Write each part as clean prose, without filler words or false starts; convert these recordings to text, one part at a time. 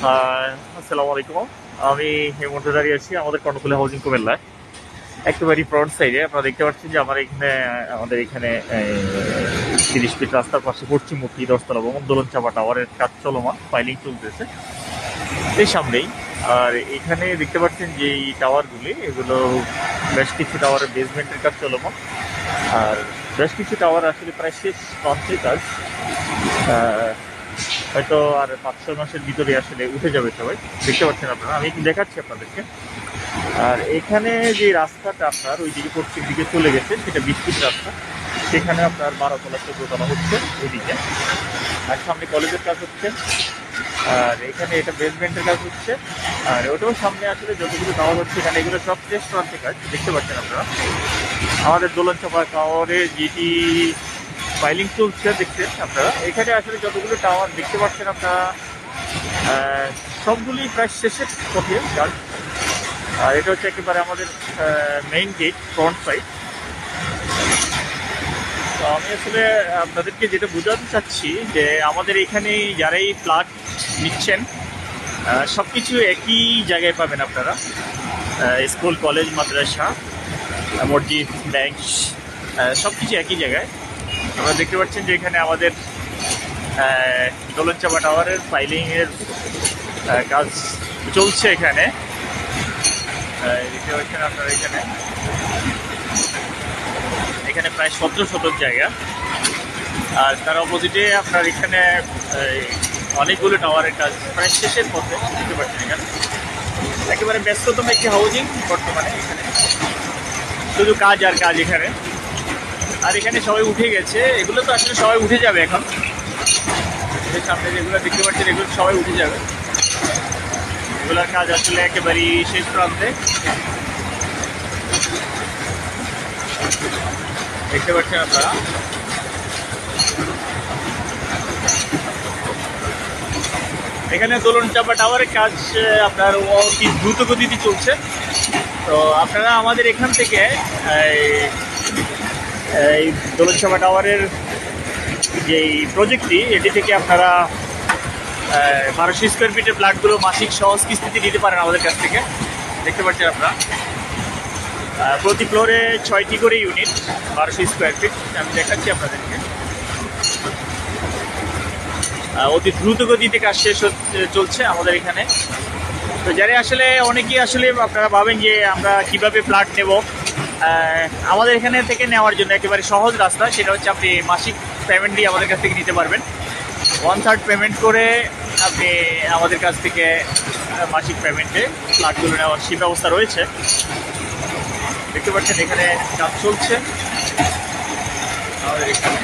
আসসালামু আলাইকুম। আমি এই মুহূর্তে দাঁড়িয়ে আছি আমাদের কর্ণফুলী হাউজিং কুমিল্লায়। একেবারেই ফ্রন্ট সাইডে আপনারা দেখতে পাচ্ছেন যে আমাদের এখানে 30 ফিট রাস্তার পাশে পশ্চিমমুখী 10 তলা ভবন দোলন চাপা টাওয়ারের কাজ চলমান, ফাইলিং চলতেছে এই সামনেই। আর এখানে দেখতে পাচ্ছেন যে এই টাওয়ারগুলি, এগুলো বেশ কিছু টাওয়ারের বেসমেন্টের কাজ চলমান, আর বেশ কিছু টাওয়ার আসলে প্রায় শেষ প্রান্তে কাজ। হয়তো আর 5-6 মাসের ভিতরে আসলে উঠে যাবে সবাই, দেখতে পাচ্ছেন আপনারা। আমি একটু দেখাচ্ছি আপনাদেরকে। আর এখানে যে রাস্তাটা আপনার ওইদিকে পশ্চিম দিকে চলে গেছে, সেটা 20 ফিট রাস্তা। সেখানে আপনার 12 তলা 14 তলা হচ্ছে ওইদিকে। আর সামনে কলেজের কাজ হচ্ছে, আর এখানে এটা বেসমেন্টের কাজ হচ্ছে। আর ওটাও সামনে আসলে যতগুলো টাওয়ার হচ্ছে এখানে, এগুলো সব শেষ প্রান্তে কাজ, দেখতে পাচ্ছেন আপনারা। আমাদের দোলন চাপা টাওয়ারে যেটি ফাইলিং চলছে দেখছেন আপনারা। এখানে আসলে যতগুলো টাওয়ার দেখতে পাচ্ছেন আপনারা, সবগুলি প্রায় শেষের পথে কাজ। আর এটা হচ্ছে একেবারে আমাদের মেইন গেট, ফ্রন্ট সাইড। তো আমি আসলে আপনাদেরকে যেটা বোঝাতে চাচ্ছি যে আমাদের এখানে যারাই ফ্ল্যাট নিচ্ছেন সব কিছু একই জায়গায় পাবেন আপনারা। স্কুল, কলেজ, মাদ্রাসা, মসজিদ, ব্যাংক, সব কিছু একই জায়গায়। আপনারা দেখতে পাচ্ছেন যে এখানে আমাদের দোলন চাপা টাওয়ারের ফাইলিংয়ের কাজ চলছে। এখানে দেখতে পাচ্ছেন আপনারা, এখানে প্রায় 17 শতক জায়গা। আর তার অপোজিটে আপনার এখানে অনেকগুলো টাওয়ারের কাজ প্রায় শেষের পথে, দেখতে পাচ্ছেন। এখানে একেবারে ব্যস্ততম একটি হাউজিং বর্তমানে। এখানে শুধু কাজ আর কাজ এখানে। আর এখানে সবাই উঠে গেছে, এগুলো তো আসলে সবাই উঠে যাবে এখন। এর সামনে যেগুলো দেখতে পাচ্ছেন এগুলো সবাই উঠে যাবে। এগুলোর কাজ আসলে একেবারেই শেষ প্রান্তে, দেখতে পাচ্ছেন আপনারা। এখানে দোলন চাপা টাওয়ারের কাজ আপনার অতি দ্রুত গতিতে চলছে। তো আপনারা আমাদের এখান থেকে এই দোলন চাপা টাওয়ারের যে প্রজেক্টটি, এটি থেকে আপনারা 1200 স্কোয়ার ফিটের ফ্ল্যাটগুলো মাসিক সহজ কিস্তিতে নিতে পারেন আমাদের কাছ থেকে, দেখতে পাচ্ছেন আপনারা। প্রতি ফ্লোরে 6টি করে ইউনিট, 1200 স্কোয়ার ফিট। আমি দেখাচ্ছি আপনাদেরকে। অতি দ্রুত গতিতে কাজ শেষ চলছে আমাদের এখানে। তো যারা আসলে অনেকেই আসলে আপনারা ভাবেন যে আমরা কিভাবে ফ্ল্যাট নেব, আমাদের এখানে থেকে নেওয়ার জন্য একেবারে সহজ রাস্তা। সেটা হচ্ছে আপনি মাসিক পেমেন্ট দিয়ে আমাদের কাছ থেকে নিতে পারবেন। 1/3 পেমেন্ট করে আপনি আমাদের কাছ থেকে মাসিক পেমেন্টে ফ্ল্যাটগুলো নেওয়ার সেই ব্যবস্থা রয়েছে। দেখতে পাচ্ছেন এখানে কাজ চলছে আমাদের এখানে।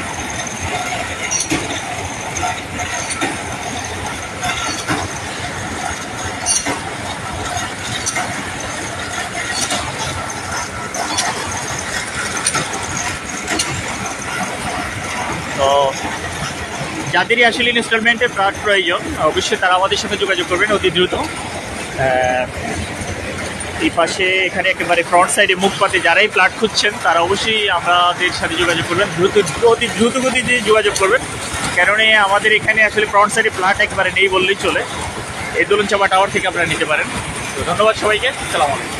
তো যাদেরই আসলে ইনস্টলমেন্টের ফ্ল্যাট প্রয়োজন, অবশ্যই তারা আমাদের সাথে যোগাযোগ করবেন অতি দ্রুত। এই পাশে এখানে একেবারে ফ্রন্ট সাইডে মুখপাতে যারাই ফ্ল্যাট খুঁজছেন তারা অবশ্যই আমাদের সাথে যোগাযোগ করবেন, অতি দ্রুত গতিতে যোগাযোগ করবেন। কারণ আমাদের এখানে আসলে ফ্রন্ট সাইডে ফ্ল্যাট একবারে নেই বললেই চলে। এই দোলন চাপা টাওয়ার থেকে আপনারা নিতে পারেন। তো ধন্যবাদ সবাইকে। আসসালামু আলাইকুম।